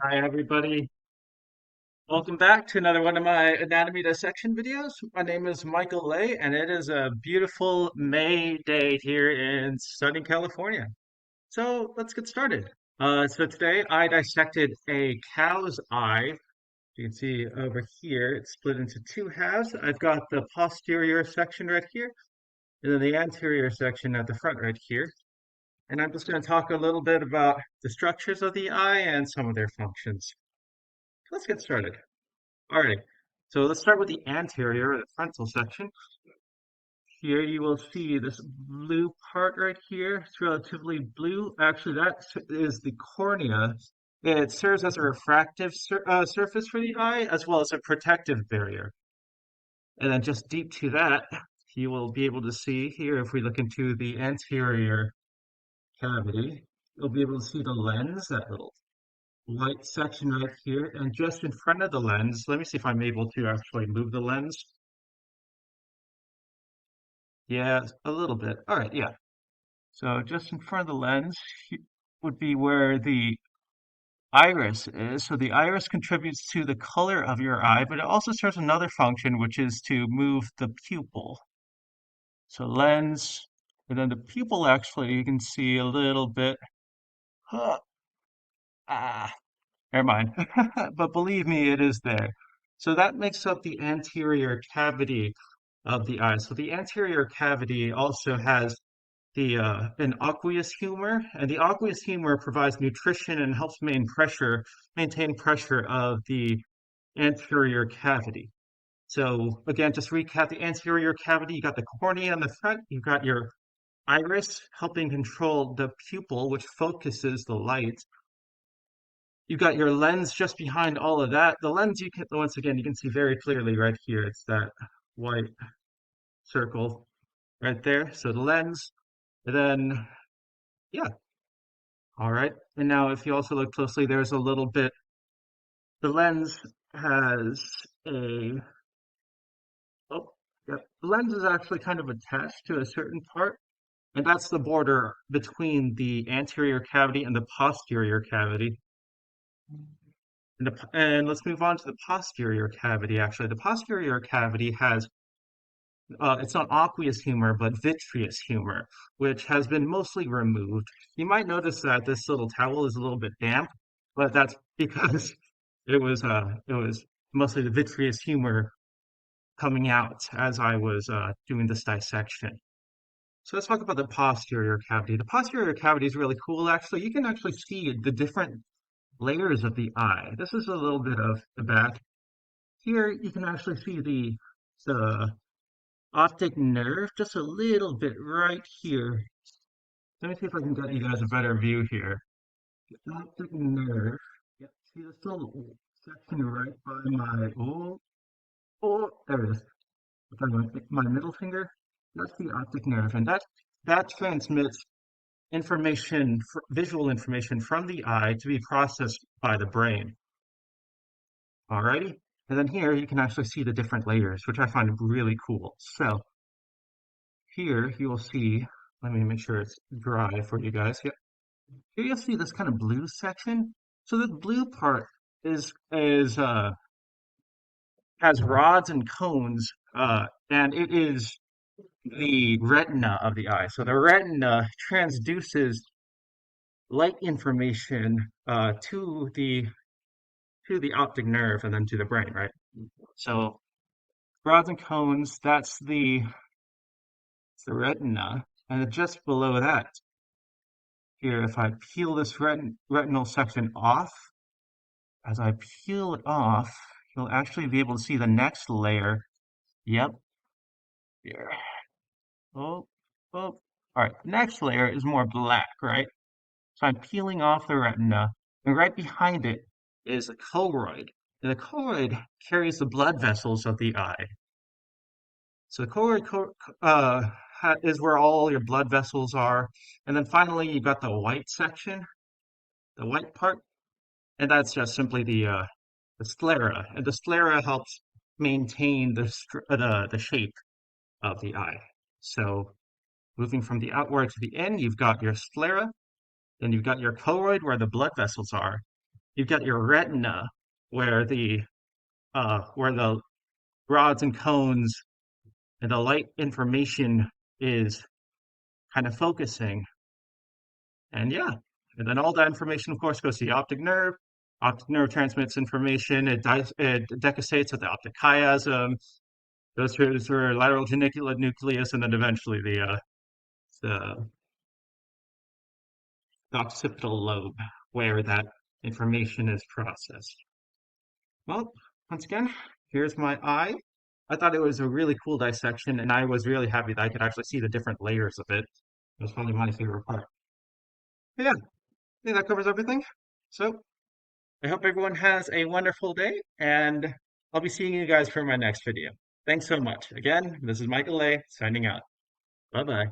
Hi, everybody. Welcome back to another one of my anatomy dissection videos. My name is Michael Lay, and it is a beautiful May day here in sunny California. So let's get started. So today I dissected a cow's eye. You can see over here, it's split into two halves. I've got the posterior section right here, and then the anterior section at the front right here. And I'm just going to talk a little bit about the structures of the eye and some of their functions. Let's get started. All right, so let's start with the anterior, or the frontal section. Here you will see this blue part right here. It's relatively blue. Actually, that is the cornea. It serves as a refractive surface for the eye, as well as a protective barrier. And then just deep to that, you will be able to see here, if we look into the anterior cavity, you'll be able to see the lens, that little white section right here. And just in front of the lens, let me see if I'm able to actually move the lens. Yeah, a little bit. All right, yeah. So just in front of the lens would be where the iris is. So the iris contributes to the color of your eye, but it also serves another function, which is to move the pupil. So lens, and then the pupil actually, you can see a little bit. Huh, ah, never mind. But believe me, it is there. So that makes up the anterior cavity of the eye. So the anterior cavity also has the an aqueous humor, and the aqueous humor provides nutrition and helps maintain pressure of the anterior cavity. So again, just recap the anterior cavity, you got the cornea in the front, you've got your iris helping control the pupil, which focuses the light. You've got your lens just behind all of that. The lens you can, once again, you can see very clearly right here. It's that white circle right there. So the lens, and then yeah, all right. And now if you also look closely, there's a little bit, the lens has a, oh, yep. The lens is actually kind of attached to a certain part, and that's the border between the anterior cavity and the posterior cavity. And let's move on to the posterior cavity, actually. The posterior cavity has, it's not aqueous humor, but vitreous humor, which has been mostly removed. You might notice that this little towel is a little bit damp, but that's because it was mostly the vitreous humor coming out as I was doing this dissection. So let's talk about the posterior cavity. The posterior cavity is really cool, actually. You can actually see the different layers of the eye. This is a little bit of the back. Here you can actually see the optic nerve just a little bit right here. Let me see if I can get you guys a better view here. The optic nerve. Yep, see this little section right by my, there it is. By my middle finger. That's the optic nerve, and that transmits information, visual information from the eye to be processed by the brain. Alrighty? And then here you can actually see the different layers, which I find really cool. So here you will see, let me make sure it's dry for you guys. Yep. Here you'll see this kind of blue section. So the blue part is has rods and cones, and it is the retina of the eye. So the retina transduces light information to the optic nerve and then to the brain, right? So rods and cones, it's the retina, and then just below that, here, if I peel this retinal section off, as I peel it off, you'll actually be able to see the next layer. Yep, here. Oh, oh. All right, next layer is more black, right? So I'm peeling off the retina, and right behind it is the choroid. And the choroid carries the blood vessels of the eye. So the is where all your blood vessels are. And then finally, you've got the white section, the white part, and that's just simply the sclera. And the sclera helps maintain the shape of the eye. So moving from the outward to the in, you've got your sclera, then you've got your choroid where the blood vessels are. you've got your retina, where the rods and cones and the light information is kind of focusing. And yeah, and then all that information, of course, goes to the optic nerve. Optic nerve transmits information. It decussates at the optic chiasm, goes through lateral geniculate nucleus, and then eventually the occipital lobe, where that information is processed. Well, once again, here's my eye. I thought it was a really cool dissection, and I was really happy that I could actually see the different layers of it. It was probably my favorite part. But yeah, I think that covers everything. So I hope everyone has a wonderful day, and I'll be seeing you guys for my next video. Thanks so much. Again, this is Michael A. signing out. Bye bye.